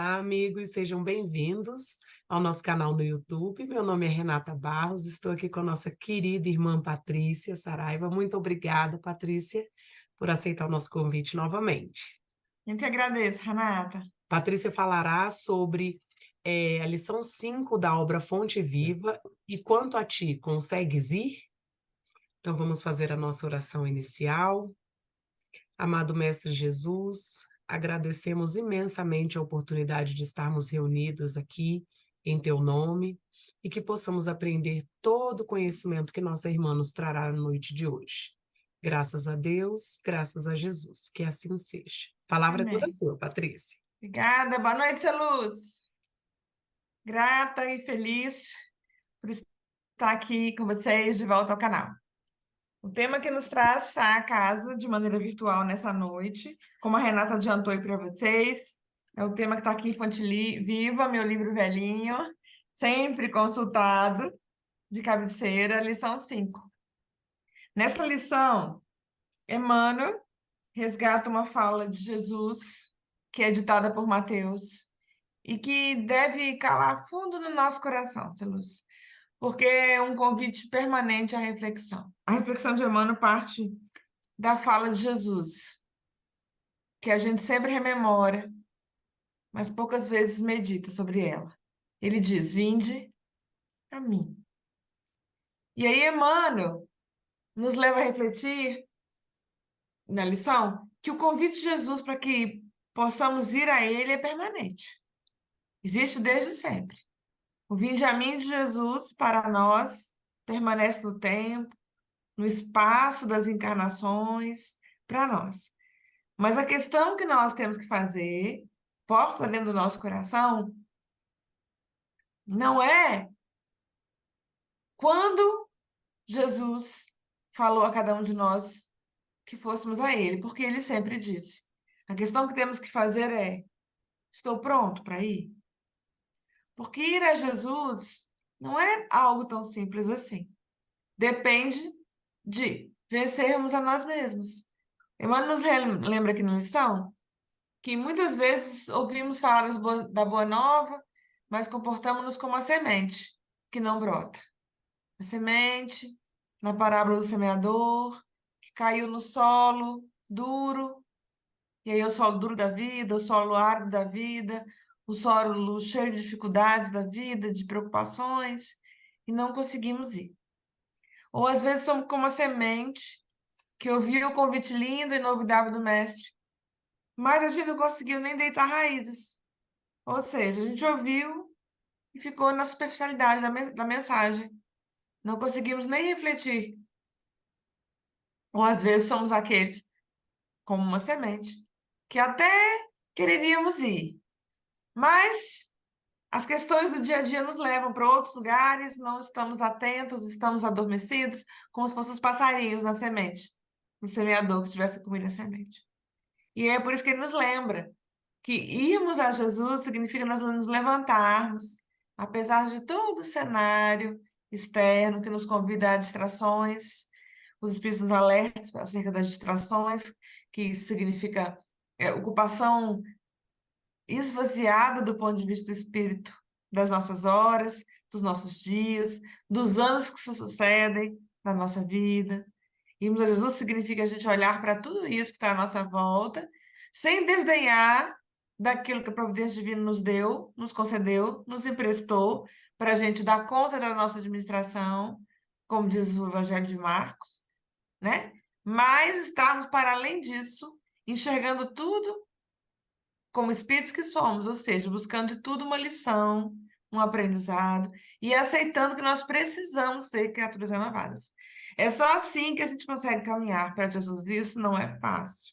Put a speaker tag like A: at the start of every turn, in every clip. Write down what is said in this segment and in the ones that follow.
A: Olá, amigos, sejam bem-vindos ao nosso canal no YouTube. Meu nome é Renata Barros, estou aqui com a nossa querida irmã Patrícia Saraiva. Muito obrigada, Patrícia, por aceitar o nosso convite novamente.
B: Eu que agradeço, Renata.
A: Patrícia falará sobre a lição 5 da obra Fonte Viva. E quanto a ti, consegues ir? Então vamos fazer a nossa oração inicial. Amado Mestre Jesus, agradecemos imensamente a oportunidade de estarmos reunidos aqui em Teu nome e que possamos aprender todo o conhecimento que nossa irmã nos trará na noite de hoje. Graças a Deus, graças a Jesus, que assim seja. A palavra é toda
B: Amém.
A: sua, Patrícia.
B: Obrigada. Boa noite, Celuz. Grata e feliz por estar aqui com vocês de volta ao canal. O tema que nos traz a casa de maneira virtual nessa noite, como a Renata adiantou aí para vocês, é o tema que está aqui em Fonte Viva, meu livro velhinho, sempre consultado, de cabeceira, lição 5. Nessa lição, Emmanuel resgata uma fala de Jesus, que é ditada por Mateus, e que deve calar fundo no nosso coração, Celuz, porque é um convite permanente à reflexão. A reflexão de Emmanuel parte da fala de Jesus, que a gente sempre rememora, mas poucas vezes medita sobre ela. Ele diz: vinde a mim. E aí Emmanuel nos leva a refletir na lição que o convite de Jesus para que possamos ir a ele é permanente. Existe desde sempre. O vinde a mim de Jesus para nós permanece no tempo, no espaço das encarnações, para nós. Mas a questão que nós temos que fazer, porta dentro do nosso coração, não é quando Jesus falou a cada um de nós que fôssemos a Ele, porque Ele sempre disse. A questão que temos que fazer é: estou pronto para ir? Porque ir a Jesus não é algo tão simples assim. Depende de vencermos a nós mesmos. Emmanuel nos lembra aqui na lição que muitas vezes ouvimos falar da boa nova, mas comportamos-nos como a semente que não brota. A semente, na parábola do semeador, que caiu no solo duro, e aí o solo duro da vida, o solo árido da vida, o solo cheio de dificuldades da vida, de preocupações, e não conseguimos ir. Ou às vezes somos como a semente que ouviu o convite lindo e novidável do mestre, mas a gente não conseguiu nem deitar raízes. Ou seja, a gente ouviu e ficou na superficialidade da mensagem. Não conseguimos nem refletir. Ou às vezes somos aqueles, como uma semente, que até quereríamos ir, mas as questões do dia a dia nos levam para outros lugares, não estamos atentos, estamos adormecidos, como se fossem os passarinhos na semente, no semeador que tivesse comido a semente. E é por isso que ele nos lembra que irmos a Jesus significa nós nos levantarmos, apesar de todo o cenário externo que nos convida a distrações, os espíritos nos alertam acerca das distrações, que significa ocupação esvaziada do ponto de vista do espírito, das nossas horas, dos nossos dias, dos anos que se sucedem na nossa vida. Irmos a Jesus significa a gente olhar para tudo isso que está à nossa volta, sem desdenhar daquilo que a providência divina nos deu, nos concedeu, nos emprestou, para a gente dar conta da nossa administração, como diz o Evangelho de Marcos, né? Mas estarmos, para além disso, enxergando tudo como espíritos que somos, ou seja, buscando de tudo uma lição, um aprendizado, e aceitando que nós precisamos ser criaturas renovadas. É só assim que a gente consegue caminhar para Jesus. Isso não é fácil.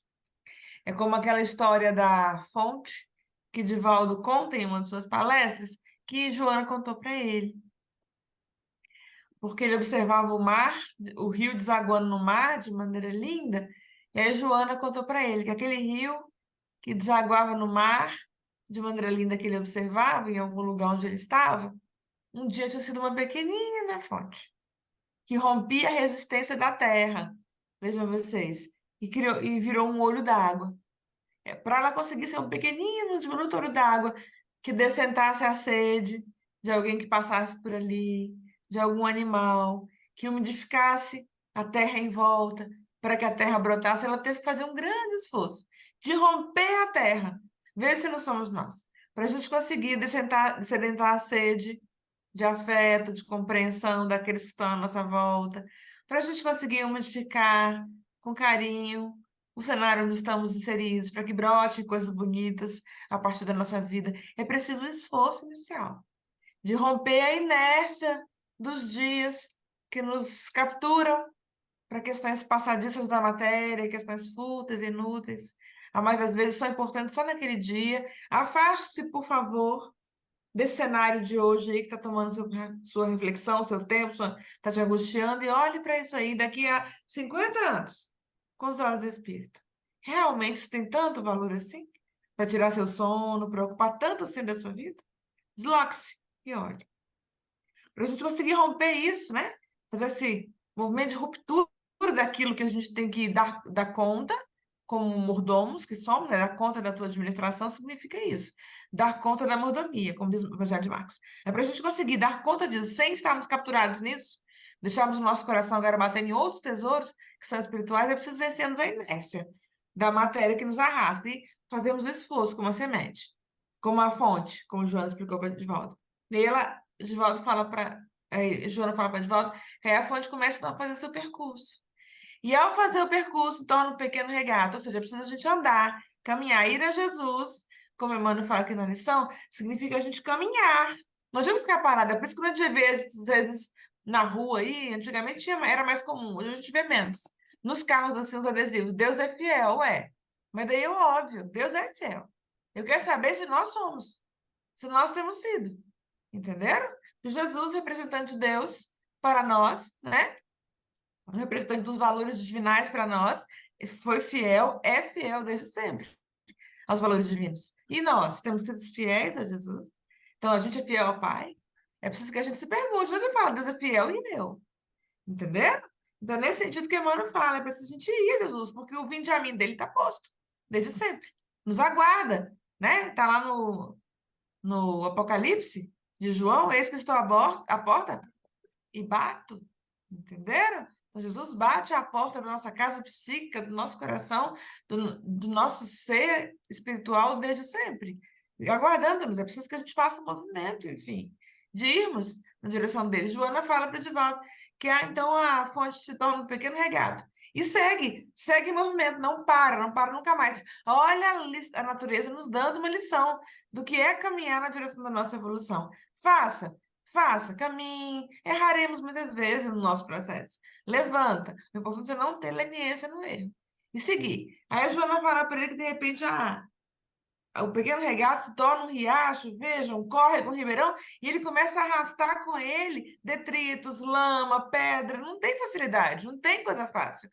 B: É como aquela história da fonte que Divaldo conta em uma de suas palestras, que Joana contou para ele. Porque ele observava o mar, o rio desaguando no mar de maneira linda, e aí Joana contou para ele que aquele rio que desaguava no mar de maneira linda que ele observava em algum lugar onde ele estava, um dia tinha sido uma pequenina fonte que rompia a resistência da terra, vejam vocês, e virou um olho d'água. Para ela conseguir ser um pequenino, diminuto olho d'água que descentasse a sede de alguém que passasse por ali, de algum animal, que umidificasse a terra em volta, para que a terra brotasse. Ela teve que fazer um grande esforço de romper a terra. Vê se não somos nós. Para a gente conseguir sedentar a sede de afeto, de compreensão daqueles que estão à nossa volta, para a gente conseguir umidificar com carinho o cenário onde estamos inseridos, para que brote coisas bonitas a partir da nossa vida. É preciso um esforço inicial de romper a inércia dos dias que nos capturam para questões passadiças da matéria, questões fúteis, inúteis. A mais das vezes são importantes só naquele dia. Afaste-se, por favor, desse cenário de hoje aí que está tomando sua reflexão, seu tempo, está te angustiando, e olhe para isso aí daqui a 50 anos, com os olhos do Espírito. Realmente isso tem tanto valor assim? Para tirar seu sono, para ocupar tanto assim da sua vida? Desloque-se e olhe. Para a gente conseguir romper isso, né? Fazer esse movimento de ruptura daquilo que a gente tem que dar conta, como mordomos que somos, né? Dar conta da tua administração significa isso. Dar conta da mordomia, como diz o Evangelho de Marcos. É para a gente conseguir dar conta disso, sem estarmos capturados nisso, deixarmos o nosso coração agora batendo em outros tesouros que são espirituais, é preciso vencermos a inércia da matéria que nos arrasta e fazermos o esforço como a semente, como a fonte, como o Joana explicou para Edivaldo. E aí Edivaldo fala para Joana fala para Edivaldo que aí a fonte começa então, a fazer seu percurso. E ao fazer o percurso, torna um pequeno regato, ou seja, precisa a gente andar, caminhar, ir a Jesus, como Emmanuel fala aqui na lição, significa a gente caminhar. Não adianta ficar parada. É por isso que a gente vê, às vezes, na rua aí, antigamente era mais comum, hoje a gente vê menos. Nos carros, assim, os adesivos, Deus é fiel, é. Mas daí é óbvio, Deus é fiel. Eu quero saber se nós somos, se nós temos sido. Entenderam? Jesus, representante de Deus para nós, né? O representante dos valores divinais para nós, foi fiel, é fiel desde sempre aos valores divinos. E nós temos sido fiéis a Jesus? Então a gente é fiel ao Pai? É preciso que a gente se pergunte. Você fala, Deus é fiel e meu. Entenderam? Então, é nesse sentido que Emmanuel fala, é preciso a gente ir a Jesus, porque o vinde a mim dele está posto, desde sempre. Nos aguarda, né? Está lá no Apocalipse de João, eis que estou à porta e bato. Entenderam? Então, Jesus bate à porta da nossa casa psíquica, do nosso coração, do nosso ser espiritual desde sempre, aguardando-nos. É preciso que a gente faça um movimento, enfim, de irmos na direção dele. Joana fala para Edivaldo que então a fonte se torna um pequeno regato. E segue em movimento, não para nunca mais. Olha a natureza nos dando uma lição do que é caminhar na direção da nossa evolução. Faça, caminhe, erraremos muitas vezes no nosso processo. Levanta. O importante é não ter leniência no erro. E seguir. Aí a Joana fala para ele que, de repente, o pequeno regato se torna um riacho, veja, um córrego, um ribeirão, e ele começa a arrastar com ele detritos, lama, pedra. Não tem facilidade, não tem coisa fácil.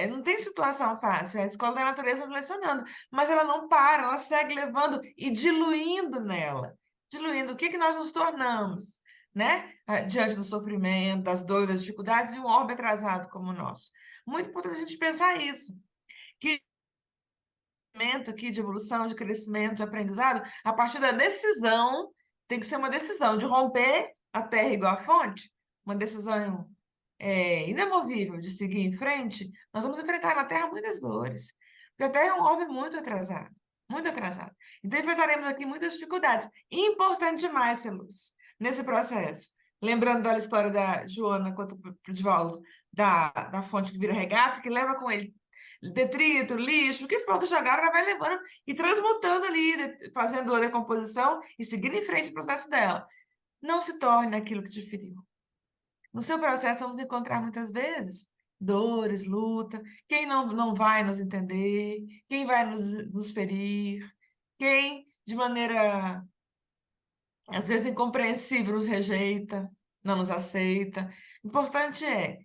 B: Não tem situação fácil. É a escola da natureza lecionando. Mas ela não para, ela segue levando e diluindo nela. Diluindo. O que nós nos tornamos? Né? Diante do sofrimento, das dores, das dificuldades de um orbe atrasado como o nosso. Muito importante a gente pensar isso. Que aqui de evolução, de crescimento, de aprendizado, a partir da decisão, tem que ser uma decisão de romper a terra igual a fonte, uma decisão inamovível de seguir em frente. Nós vamos enfrentar na terra muitas dores, porque a terra é um orbe muito atrasado, muito atrasado. Então enfrentaremos aqui muitas dificuldades. Importante demais ser luz nesse processo. Lembrando da história da Joana quanto para o Divaldo, da fonte que vira regato, que leva com ele detrito, lixo, o que for que jogaram, ela vai levando e transmutando ali, fazendo a decomposição e seguindo em frente o processo dela. Não se torne aquilo que te feriu. No seu processo, vamos encontrar muitas vezes dores, luta, quem não vai nos entender, quem vai nos ferir, quem, de maneira, às vezes, incompreensível, nos rejeita, não nos aceita. O importante é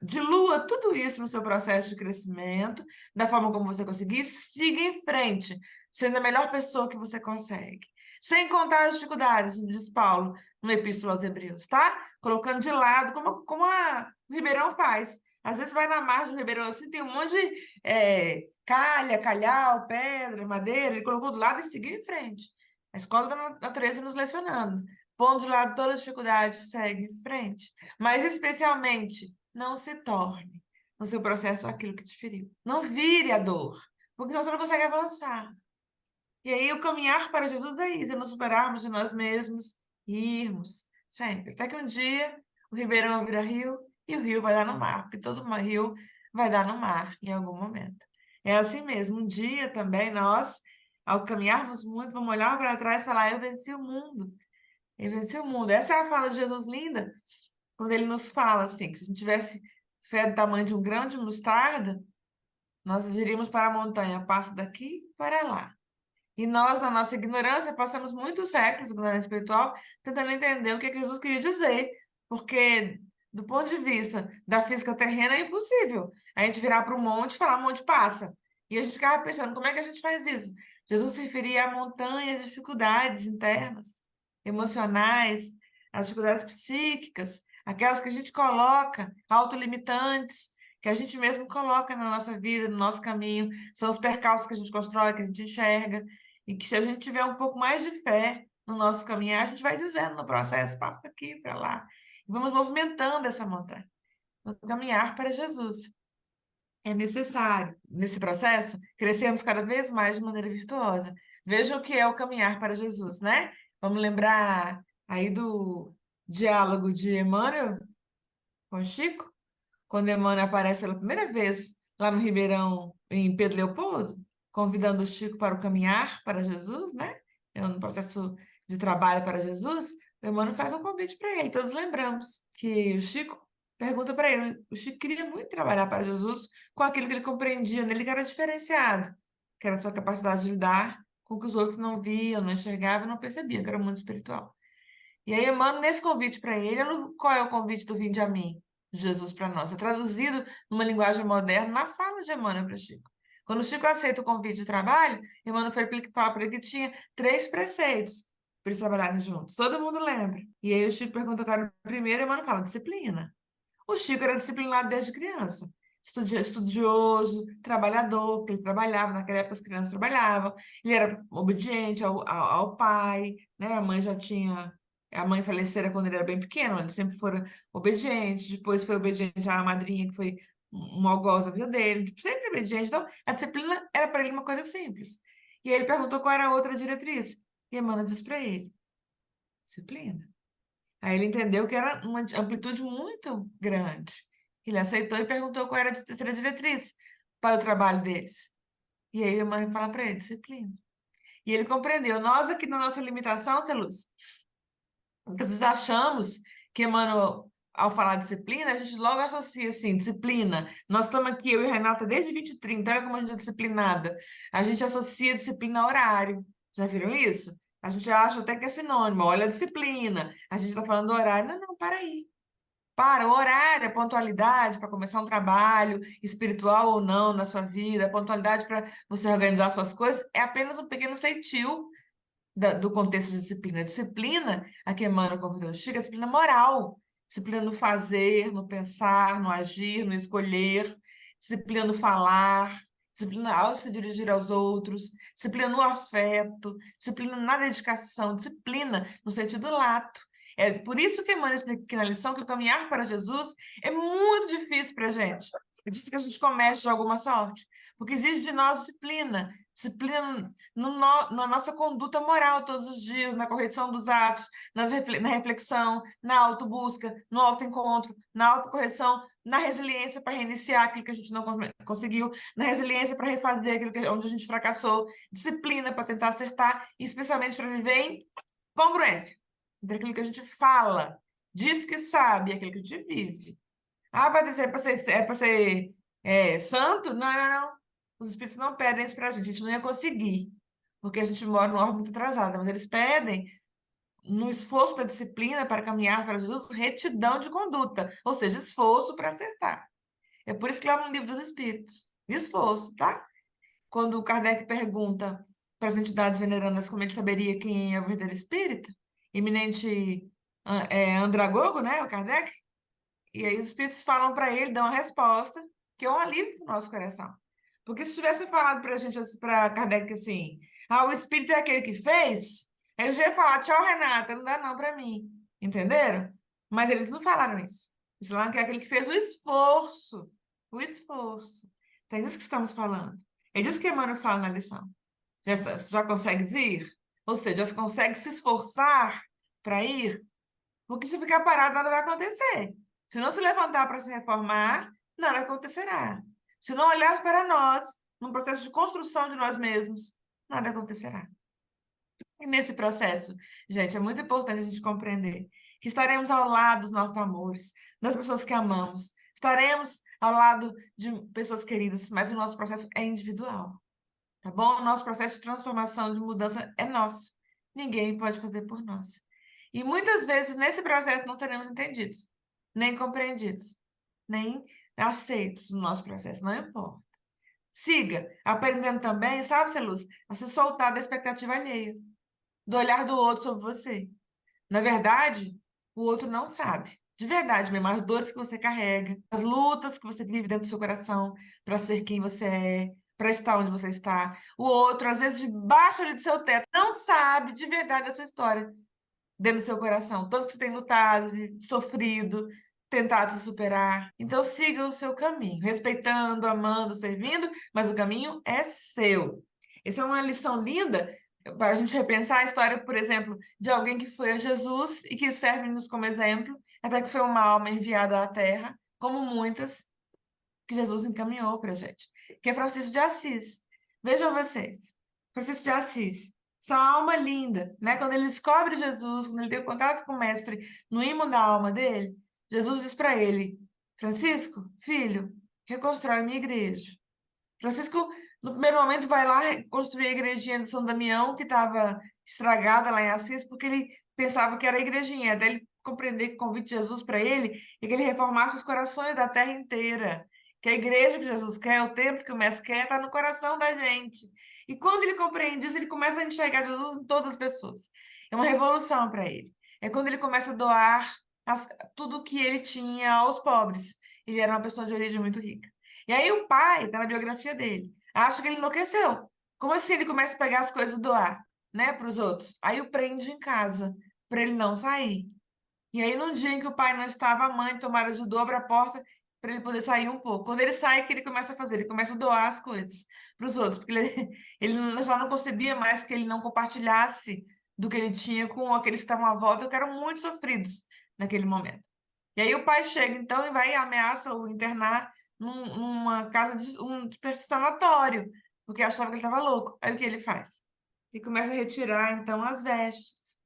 B: dilua tudo isso no seu processo de crescimento, da forma como você conseguir, siga em frente, sendo a melhor pessoa que você consegue. Sem contar as dificuldades, diz Paulo no Epístola aos Hebreus, tá? Colocando de lado, como o Ribeirão faz. Às vezes vai na margem do Ribeirão assim, tem um monte de calhau, pedra, madeira, ele colocou do lado e seguiu em frente. A escola da natureza nos lecionando. Pondo de lado todas as dificuldades, segue em frente. Mas, especialmente, não se torne no seu processo aquilo que te feriu. Não vire a dor, porque senão você não consegue avançar. E aí, o caminhar para Jesus é isso, é nos superarmos de nós mesmos e irmos sempre. Até que um dia o ribeirão vira rio e o rio vai dar no mar, porque todo rio vai dar no mar em algum momento. É assim mesmo. Um dia também nós, ao caminharmos muito, vamos olhar para trás e falar: eu venci o mundo. Eu venci o mundo. Essa é a fala de Jesus linda, quando ele nos fala assim, que se a gente tivesse fé do tamanho de um grão de mostarda, nós diríamos para a montanha: passa daqui para lá. E nós, na nossa ignorância, passamos muitos séculos, ignorância espiritual, tentando entender o que Jesus queria dizer, porque, do ponto de vista da física terrena, é impossível a gente virar para o monte e falar: monte passa. E a gente ficava pensando: como é que a gente faz isso? Jesus se referia a montanhas, dificuldades internas, emocionais, as dificuldades psíquicas, aquelas que a gente coloca, autolimitantes, que a gente mesmo coloca na nossa vida, no nosso caminho, são os percalços que a gente constrói, que a gente enxerga. E que se a gente tiver um pouco mais de fé no nosso caminhar, a gente vai dizendo no processo: passa daqui para lá. E vamos movimentando essa montanha, no caminhar para Jesus. É necessário, nesse processo, crescermos cada vez mais de maneira virtuosa. Veja o que é o caminhar para Jesus, né? Vamos lembrar aí do diálogo de Emmanuel com Chico, quando Emmanuel aparece pela primeira vez lá no Ribeirão, em Pedro Leopoldo, convidando o Chico para o caminhar para Jesus, né? É um processo de trabalho para Jesus. O Emmanuel faz um convite para ele. Todos lembramos que o Chico pergunta para ele. O Chico queria muito trabalhar para Jesus com aquilo que ele compreendia nele, que era diferenciado, que era a sua capacidade de lidar com o que os outros não viam, não enxergavam, não percebiam, que era o mundo espiritual. E aí, Emmanuel, nesse convite para ele, qual é o convite do Vinde a mim, de Jesus para nós? É traduzido numa linguagem moderna na fala de Emmanuel para Chico. Quando o Chico aceita o convite de trabalho, Emmanuel fala para ele que tinha 3 preceitos para eles trabalharem juntos. Todo mundo lembra. E aí o Chico pergunta qual era o primeiro, e Emmanuel fala: disciplina. O Chico era disciplinado desde criança. Estudioso, trabalhador, porque ele trabalhava, naquela época as crianças trabalhavam, ele era obediente ao pai, né? A mãe falecera quando ele era bem pequeno, ele sempre foi obediente, depois foi obediente à madrinha, que foi um algoz da vida dele, tipo, sempre obediente. Então, a disciplina era para ele uma coisa simples. E aí ele perguntou qual era a outra diretriz. E Emmanuel disse para ele: disciplina. Aí ele entendeu que era uma amplitude muito grande. Ele aceitou e perguntou qual era a terceira diretriz para o trabalho deles. E aí a mãe fala para ele: disciplina. E ele compreendeu. Nós aqui na nossa limitação, Celuz, às vezes achamos que Emmanuel, ao falar disciplina, a gente logo associa assim: disciplina. Nós estamos aqui, eu e Renata, desde 2030, olha como a gente é disciplinada. A gente associa disciplina a horário. Já viram isso? A gente acha até que é sinônimo. Olha a disciplina. A gente está falando do horário. Não, não, para aí. Para, o horário, a pontualidade para começar um trabalho, espiritual ou não, na sua vida, a pontualidade para você organizar suas coisas, é apenas um pequeno ceitil do contexto de disciplina. A disciplina, a que Emmanuel convidou Chico, é a disciplina moral. Disciplina no fazer, no pensar, no agir, no escolher. Disciplina no falar. Disciplina ao se dirigir aos outros. Disciplina no afeto. Disciplina na dedicação. Disciplina no sentido lato. É por isso que Emmanuel explica aqui na lição que o caminhar para Jesus é muito difícil para a gente. Ele disse que a gente comece de alguma sorte, porque exige de nós disciplina. Disciplina na nossa conduta moral todos os dias, na correção dos atos, na reflexão, na autobusca, no autoencontro, na autocorreção, na resiliência para reiniciar aquilo que a gente não conseguiu, na resiliência para refazer onde a gente fracassou, disciplina para tentar acertar, e especialmente para viver em congruência entre aquilo que a gente fala, diz que sabe, e aquilo que a gente vive. Ah, vai dizer para ser santo? Não, não, não. Os espíritos não pedem isso para a gente não ia conseguir, porque a gente mora numa ordem muito atrasada, mas eles pedem, no esforço da disciplina para caminhar para Jesus, retidão de conduta, ou seja, esforço para acertar. É por isso que lá no Livro dos Espíritos, esforço, tá? Quando o Kardec pergunta para as entidades veneranas como ele saberia quem é o verdadeiro espírita, eminente andragogo, né, o Kardec, e aí os espíritos falam para ele, dão a resposta, que é um alívio para o nosso coração. Porque se tivesse falado para a gente, para Kardec assim: o espírito é aquele que fez, Aí eu já ia falar, tchau, Renata, não dá não pra mim. Entenderam? Mas eles não falaram isso. Eles falaram que é aquele que fez o esforço. O esforço. Então é disso que estamos falando. É disso que Emmanuel fala na lição. Já consegues ir? Ou seja, já consegue se esforçar para ir? Porque se ficar parado, nada vai acontecer. Se não se levantar para se reformar, nada acontecerá. Se não olhar para nós, num processo de construção de nós mesmos, nada acontecerá. E nesse processo, gente, é muito importante a gente compreender que estaremos ao lado dos nossos amores, das pessoas que amamos, estaremos ao lado de pessoas queridas, mas o nosso processo é individual, tá bom? O nosso processo de transformação, de mudança é nosso. Ninguém pode fazer por nós. E muitas vezes nesse processo não seremos entendidos, nem compreendidos, nem aceitos no nosso processo, não importa. Siga aprendendo também, sabe, Celuz, a se soltar da expectativa alheia, do olhar do outro sobre você. Na verdade, o outro não sabe. De verdade mesmo, as dores que você carrega, as lutas que você vive dentro do seu coração para ser quem você é, para estar onde você está. O outro, às vezes, debaixo ali do seu teto, não sabe de verdade a sua história dentro do seu coração. Tanto que você tem lutado, sofrido, tentado se superar. Então, siga o seu caminho, respeitando, amando, servindo, mas o caminho é seu. Essa é uma lição linda para a gente repensar a história, por exemplo, de alguém que foi a Jesus e que serve-nos como exemplo, até que foi uma alma enviada à Terra, como muitas que Jesus encaminhou para a gente, que é Francisco de Assis. Vejam vocês, Francisco de Assis, essa alma linda, né? Quando ele descobre Jesus, quando ele tem contato com o mestre no ímã da alma dele, Jesus diz para ele: Francisco, filho, reconstrói minha igreja. Francisco, no primeiro momento, vai lá construir a igrejinha de São Damião, que estava estragada lá em Assis, porque ele pensava que era a igrejinha. Até ele compreender que o convite de Jesus para ele é que ele reformasse os corações da terra inteira. Que a igreja que Jesus quer, o templo que o Mestre quer, está no coração da gente. E quando ele compreende isso, ele começa a enxergar Jesus em todas as pessoas. É uma revolução para ele. É quando ele começa a doar tudo que ele tinha aos pobres. Ele era uma pessoa de origem muito rica. E aí o pai, tá na biografia dele, acha que ele enlouqueceu. Como assim ele começa a pegar as coisas e doar, né, para os outros? Aí o prende em casa, para ele não sair. E aí, num dia em que o pai não estava, a mãe, tomara de dobra a porta para ele poder sair um pouco. Quando ele sai, o que ele começa a fazer? Ele começa a doar as coisas para os outros, porque ele já não concebia mais que ele não compartilhasse do que ele tinha com aqueles que estavam à volta, que eram muito sofridos naquele momento. E aí o pai chega, então, e vai e ameaça o internar numa casa de um sanatório, porque achava que ele estava louco. Aí o que ele faz? Ele começa a retirar, então, as vestes.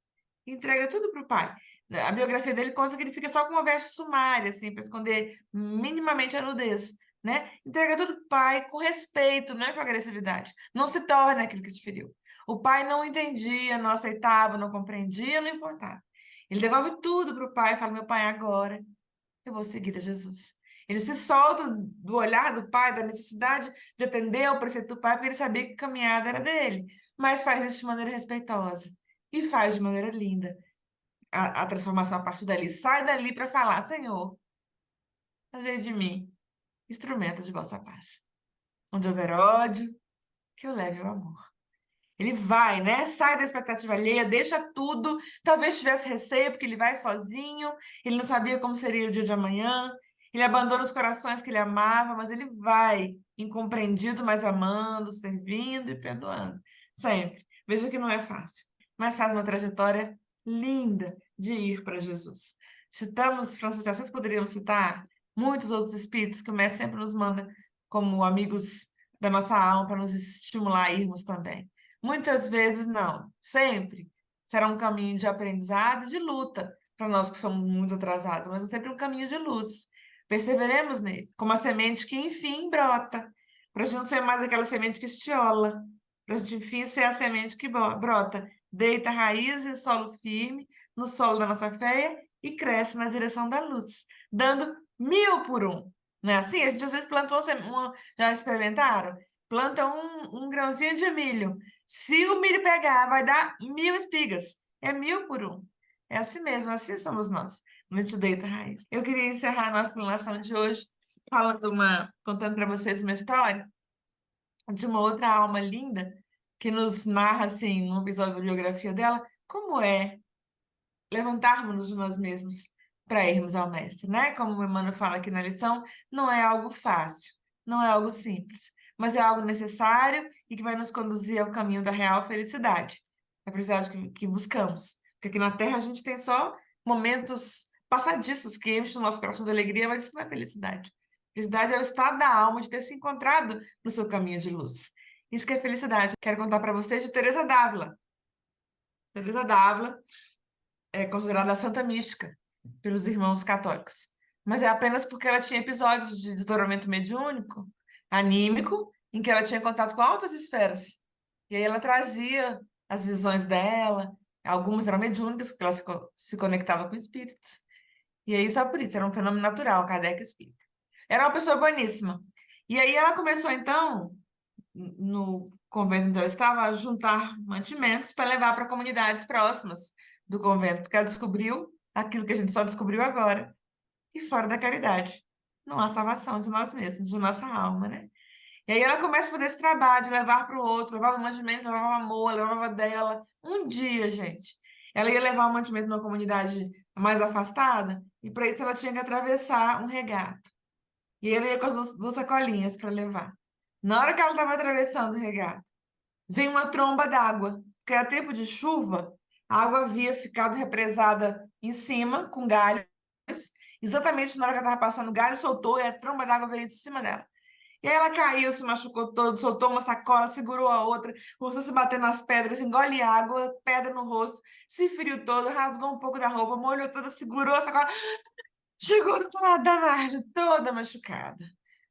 B: Entrega tudo para o pai. A biografia dele conta que ele fica só com uma veste sumária, assim, para esconder minimamente a nudez, né? Entrega tudo para o pai com respeito, não é com agressividade. Não se torna aquilo que te feriu. O pai não entendia, não aceitava, não compreendia, não importava. Ele devolve tudo para o pai e fala: meu pai, agora eu vou seguir a Jesus. Ele se solta do olhar do pai, da necessidade de atender ao preceito do pai, porque ele sabia que a caminhada era dele, mas faz isso de maneira respeitosa e faz de maneira linda a transformação a partir dali. Sai dali para falar: Senhor, fazei de mim instrumento de vossa paz. Onde houver ódio, que eu leve o amor. Ele vai, né? Sai da expectativa alheia, deixa tudo. Talvez tivesse receio, porque ele vai sozinho, ele não sabia como seria o dia de amanhã. Ele abandona os corações que ele amava, mas ele vai, incompreendido, mas amando, servindo e perdoando. Sempre. Veja que não é fácil, mas faz uma trajetória linda de ir para Jesus. Citamos Francisco de Assis, poderíamos citar muitos outros espíritos que o Mestre sempre nos manda como amigos da nossa alma para nos estimular a irmos também. Muitas vezes não, sempre será um caminho de aprendizado e de luta para nós que somos muito atrasados, mas é sempre um caminho de luz. Perseveremos nele, como a semente que enfim brota, para a gente não ser mais aquela semente que estiola, para a gente enfim ser a semente que brota, deita raiz e solo firme no solo da nossa fé e cresce na direção da luz, dando 1000 por um. Não é assim? A gente às vezes planta já experimentaram? Planta um grãozinho de milho. Se o milho pegar, vai dar 1000 espigas. É 1000 por um. É assim mesmo, assim somos nós. No te deita raiz. Eu queria encerrar a nossa explanação de hoje contando para vocês uma história de uma outra alma linda que nos narra, assim, num episódio da biografia dela, como é levantarmos de nós mesmos para irmos ao Mestre, né? Como o Emmanuel fala aqui na lição, não é algo fácil, não é algo simples, mas é algo necessário e que vai nos conduzir ao caminho da real felicidade, a felicidade que buscamos. Porque aqui na Terra a gente tem só momentos passadiços que enchem o nosso coração de alegria, mas isso não é felicidade. Felicidade é o estado da alma de ter se encontrado no seu caminho de luz. Isso que é felicidade. Quero contar para vocês de Teresa d'Ávila. Teresa d'Ávila é considerada a santa mística pelos irmãos católicos. Mas é apenas porque ela tinha episódios de desdobramento mediúnico, anímico, em que ela tinha contato com altas esferas. E aí ela trazia as visões dela, algumas eram mediúnicas, porque ela se conectava com espíritos. E aí só por isso, era um fenômeno natural, Kardec explica. Era uma pessoa boníssima. E aí ela começou, então, no convento onde ela estava, a juntar mantimentos para levar para comunidades próximas do convento, porque ela descobriu aquilo que a gente só descobriu agora, que fora da caridade não há salvação de nós mesmos, de nossa alma, né? E aí ela começa a fazer esse trabalho de levar para o outro, levava mantimentos, levava amor, levava dela. Um dia, gente, ela ia levar um mantimento numa comunidade mais afastada, e para isso ela tinha que atravessar um regato. E ele ia com as duas sacolinhas para levar. Na hora que ela estava atravessando o regato, veio uma tromba d'água, porque era tempo de chuva, a água havia ficado represada em cima, com galhos. Exatamente na hora que ela estava passando, o galho soltou e a tromba d'água veio em cima dela. E aí ela caiu, se machucou todo, soltou uma sacola, segurou a outra, começou a se bater nas pedras, engole água, pedra no rosto, se feriu todo, rasgou um pouco da roupa, molhou toda, segurou a sacola. Chegou do outro lado da margem, toda machucada.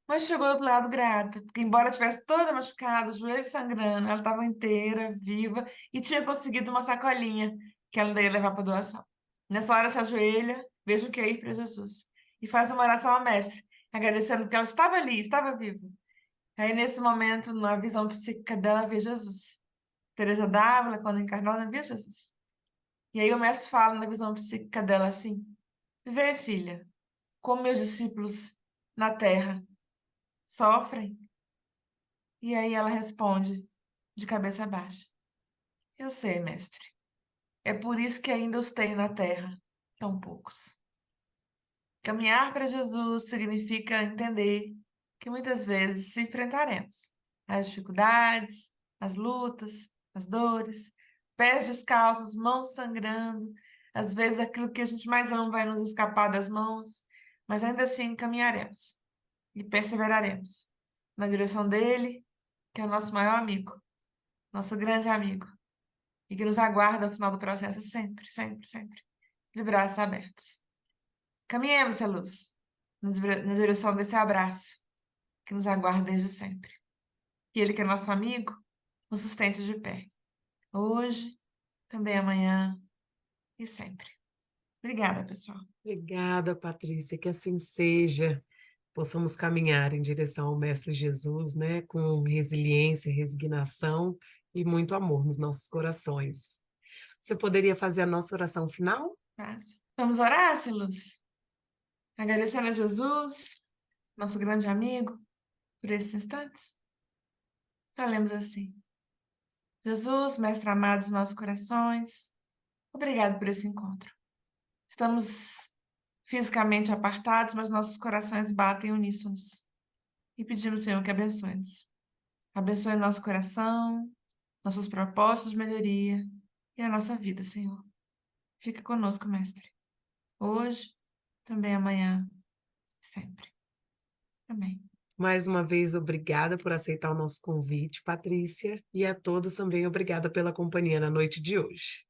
B: Mas chegou do outro lado grata, porque embora tivesse toda machucada, o joelho sangrando, ela estava inteira, viva, e tinha conseguido uma sacolinha que ela ia levar para doação. Nessa hora se ajoelha, veja o que é ir para Jesus. E faz uma oração ao mestre, agradecendo porque ela estava ali, estava viva. Aí, nesse momento, na visão psíquica dela, vê Jesus. Teresa d'Ávila, quando encarnou, ela vê Jesus. E aí o mestre fala na visão psíquica dela assim: Vê, filha, como meus discípulos na terra sofrem. E aí ela responde, de cabeça baixa: Eu sei, mestre. É por isso que ainda os tenho na terra, tão poucos. Caminhar para Jesus significa entender que muitas vezes enfrentaremos as dificuldades, as lutas, as dores, pés descalços, mãos sangrando. Às vezes aquilo que a gente mais ama vai nos escapar das mãos, mas ainda assim caminharemos e perseveraremos na direção dele, que é o nosso maior amigo, nosso grande amigo, e que nos aguarda ao final do processo sempre, sempre, sempre, de braços abertos. Caminhemos, a luz, na direção desse abraço que nos aguarda desde sempre. Que ele, que é nosso amigo, nos sustente de pé, hoje, também amanhã e sempre. Obrigada, pessoal.
A: Obrigada, Patrícia, que assim seja. Possamos caminhar em direção ao Mestre Jesus, né, com resiliência, resignação e muito amor nos nossos corações. Você poderia fazer a nossa oração final?
B: Fácil. Vamos orar, Luz? Agradecendo a Jesus, nosso grande amigo, por esses instantes. Falemos assim: Jesus, Mestre amado dos nossos corações, obrigado por esse encontro. Estamos fisicamente apartados, mas nossos corações batem uníssonos. E pedimos, Senhor, que abençoe-nos. Abençoe nosso coração, nossos propósitos de melhoria e a nossa vida, Senhor. Fica conosco, Mestre. Hoje, também amanhã, sempre. Amém.
A: Mais uma vez, obrigada por aceitar o nosso convite, Patrícia, e a todos também obrigada pela companhia na noite de hoje.